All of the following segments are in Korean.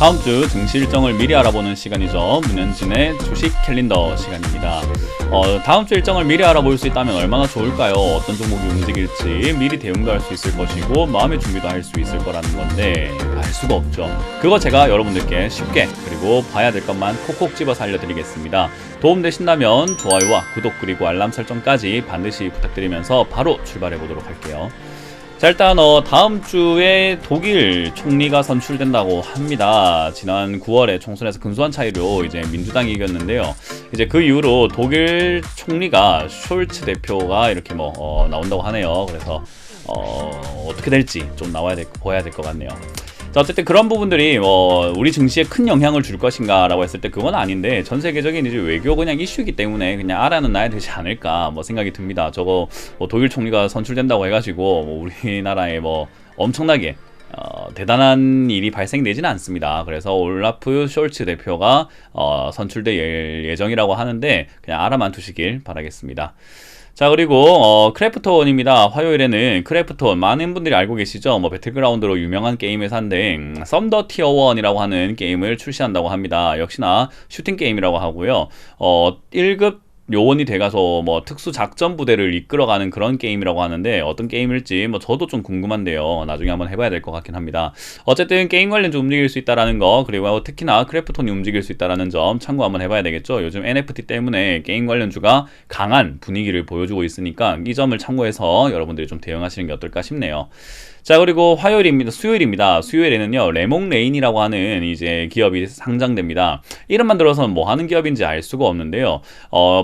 다음 주 증시 일정을 미리 알아보는 시간이죠. 문현진의 주식 캘린더 시간입니다. 다음 주 일정을 미리 알아볼 수 있다면 얼마나 좋을까요? 어떤 종목이 움직일지 미리 대응도 할 수 있을 것이고 마음의 준비도 할 수 있을 거라는 건데 알 수가 없죠. 그거 제가 여러분들께 쉽게 그리고 봐야 될 것만 콕콕 집어서 알려드리겠습니다. 도움되신다면 좋아요와 구독 그리고 알람 설정까지 반드시 부탁드리면서 바로 출발해 보도록 할게요. 자, 일단 다음 주에 독일 총리가 선출된다고 합니다. 지난 9월에 총선에서 근소한 차이로 이제 민주당이 이겼는데요. 이제 그 이후로 독일 총리가 숄츠 대표가 이렇게 나온다고 하네요. 그래서 어떻게 될지 좀 보아야 될 것 같네요. 자, 어쨌든 그런 부분들이 우리 증시에 큰 영향을 줄 것인가 라고 했을 때 그건 아닌데, 전 세계적인 이제 외교 그냥 이슈이기 때문에 그냥 알아는 놔야 되지 않을까 생각이 듭니다. 저거 독일 총리가 선출된다고 해가지고 우리나라에 엄청나게 대단한 일이 발생되지는 않습니다. 그래서 올라프 숄츠 대표가 선출될 예정이라고 하는데 그냥 알아만 두시길 바라겠습니다. 자, 그리고 크래프톤입니다. 화요일에는 크래프톤 많은 분들이 알고 계시죠? 배틀그라운드로 유명한 게임 회사인데 썸더 티어 1이라고 하는 게임을 출시한다고 합니다. 역시나 슈팅 게임이라고 하고요. 1급 요원이 돼가서 특수 작전 부대를 이끌어가는 그런 게임이라고 하는데 어떤 게임일지 저도 좀 궁금한데요. 나중에 한번 해봐야 될 것 같긴 합니다. 어쨌든 게임 관련주 움직일 수 있다라는 거, 그리고 특히나 크래프톤이 움직일 수 있다라는 점 참고 한번 해봐야 되겠죠. 요즘 NFT 때문에 게임 관련주가 강한 분위기를 보여주고 있으니까 이 점을 참고해서 여러분들이 좀 대응하시는 게 어떨까 싶네요. 자, 그리고 수요일입니다. 수요일에는요, 레몽레인이라고 하는 이제 기업이 상장됩니다. 이름만 들어서는 뭐 하는 기업인지 알 수가 없는데요.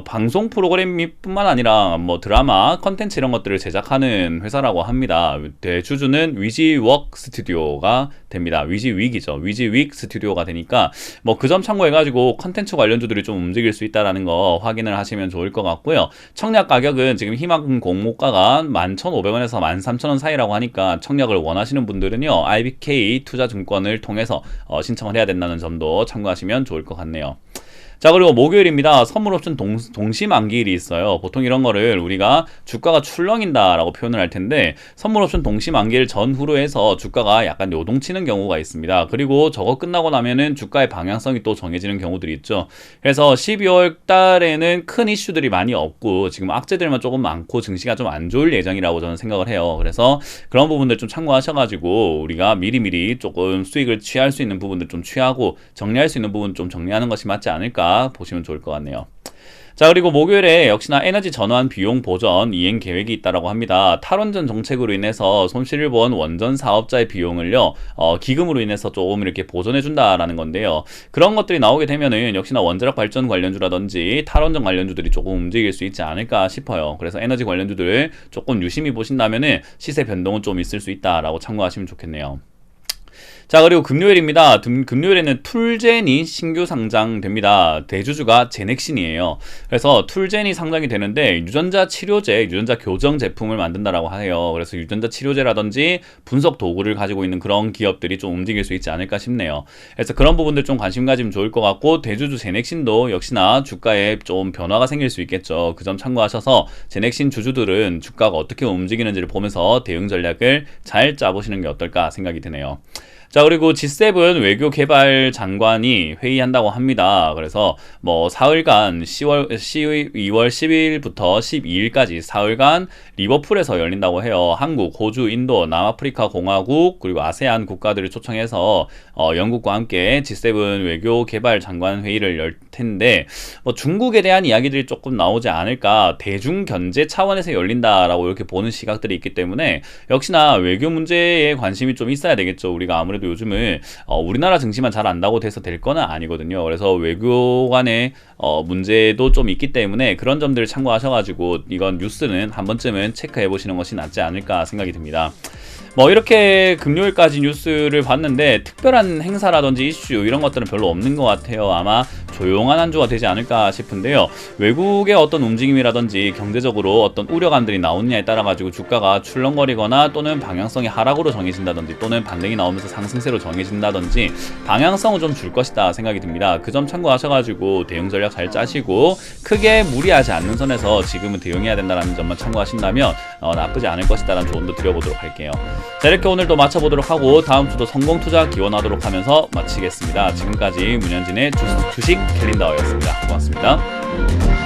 방송 프로그램뿐만 아니라 드라마, 컨텐츠 이런 것들을 제작하는 회사라고 합니다. 대주주는 위지웍 스튜디오가 됩니다. 위지윅이죠. 위지윅 스튜디오가 되니까 그 점 참고해가지고 컨텐츠 관련주들이 좀 움직일 수 있다라는 거 확인을 하시면 좋을 것 같고요. 청약 가격은 지금 희망 공모가가 11,500원에서 13,000원 사이라고 하니까 청약을 원하시는 분들은요, IBK 투자증권을 통해서 신청을 해야 된다는 점도 참고하시면 좋을 것 같네요. 자, 그리고 목요일입니다. 선물옵션 동시만기일이 있어요. 보통 이런 거를 우리가 주가가 출렁인다라고 표현을 할 텐데, 선물옵션 동시만기일 전후로 해서 주가가 약간 요동치는 경우가 있습니다. 그리고 저거 끝나고 나면은 주가의 방향성이 또 정해지는 경우들이 있죠. 그래서 12월 달에는 큰 이슈들이 많이 없고 지금 악재들만 조금 많고 증시가 좀 안 좋을 예정이라고 저는 생각을 해요. 그래서 그런 부분들 좀 참고하셔가지고 우리가 미리미리 조금 수익을 취할 수 있는 부분들 좀 취하고 정리할 수 있는 부분 좀 정리하는 것이 맞지 않을까 보시면 좋을 것 같네요. 자, 그리고 목요일에 역시나 에너지 전환 비용 보전 이행 계획이 있다라고 합니다. 탈원전 정책으로 인해서 손실을 본 원전 사업자의 비용을요, 기금으로 인해서 조금 이렇게 보전해 준다라는 건데요. 그런 것들이 나오게 되면은 역시나 원자력 발전 관련주라든지 탈원전 관련주들이 조금 움직일 수 있지 않을까 싶어요. 그래서 에너지 관련주들을 조금 유심히 보신다면은 시세 변동은 좀 있을 수 있다라고 참고하시면 좋겠네요. 자, 그리고 금요일입니다. 금요일에는 툴젠이 신규 상장됩니다. 대주주가 제넥신이에요. 그래서 툴젠이 상장이 되는데 유전자 치료제, 유전자 교정 제품을 만든다라고 해요. 그래서 유전자 치료제라든지 분석 도구를 가지고 있는 그런 기업들이 좀 움직일 수 있지 않을까 싶네요. 그래서 그런 부분들 좀 관심 가지면 좋을 것 같고, 대주주 제넥신도 역시나 주가에 좀 변화가 생길 수 있겠죠. 그 점 참고하셔서 제넥신 주주들은 주가가 어떻게 움직이는지를 보면서 대응 전략을 잘 짜보시는 게 어떨까 생각이 드네요. 자, 그리고 G7 외교 개발 장관이 회의한다고 합니다. 그래서 사흘간 2월 10일부터 12일까지 사흘간 리버풀에서 열린다고 해요. 한국, 호주, 인도, 남아프리카 공화국 그리고 아세안 국가들을 초청해서 영국과 함께 G7 외교 개발 장관 회의를 열 텐데, 중국에 대한 이야기들이 조금 나오지 않을까, 대중 견제 차원에서 열린다라고 이렇게 보는 시각들이 있기 때문에 역시나 외교 문제에 관심이 좀 있어야 되겠죠. 우리가 아무래도 요즘은 우리나라 증시만 잘 안다고 돼서 될 거는 아니거든요. 그래서 외교 간의 문제도 좀 있기 때문에 그런 점들을 참고하셔가지고 이건 뉴스는 한 번쯤은 체크해 보시는 것이 낫지 않을까 생각이 듭니다. 이렇게 금요일까지 뉴스를 봤는데 특별한 행사라든지 이슈 이런 것들은 별로 없는 것 같아요. 아마 조용한 한 주가 되지 않을까 싶은데요. 외국의 어떤 움직임이라든지 경제적으로 어떤 우려감들이 나오느냐에 따라 가지고 주가가 출렁거리거나 또는 방향성이 하락으로 정해진다든지 또는 반등이 나오면서 상승세로 정해진다든지 방향성을 좀 줄 것이다 생각이 듭니다. 그 점 참고하셔가지고 대응 전략 잘 짜시고 크게 무리하지 않는 선에서 지금은 대응해야 된다는 점만 참고하신다면 나쁘지 않을 것이다라는 조언도 드려보도록 할게요. 자, 이렇게 오늘도 마쳐보도록 하고 다음 주도 성공 투자 기원하도록 하면서 마치겠습니다. 지금까지 문현진의 주식 캘린더였습니다. 고맙습니다.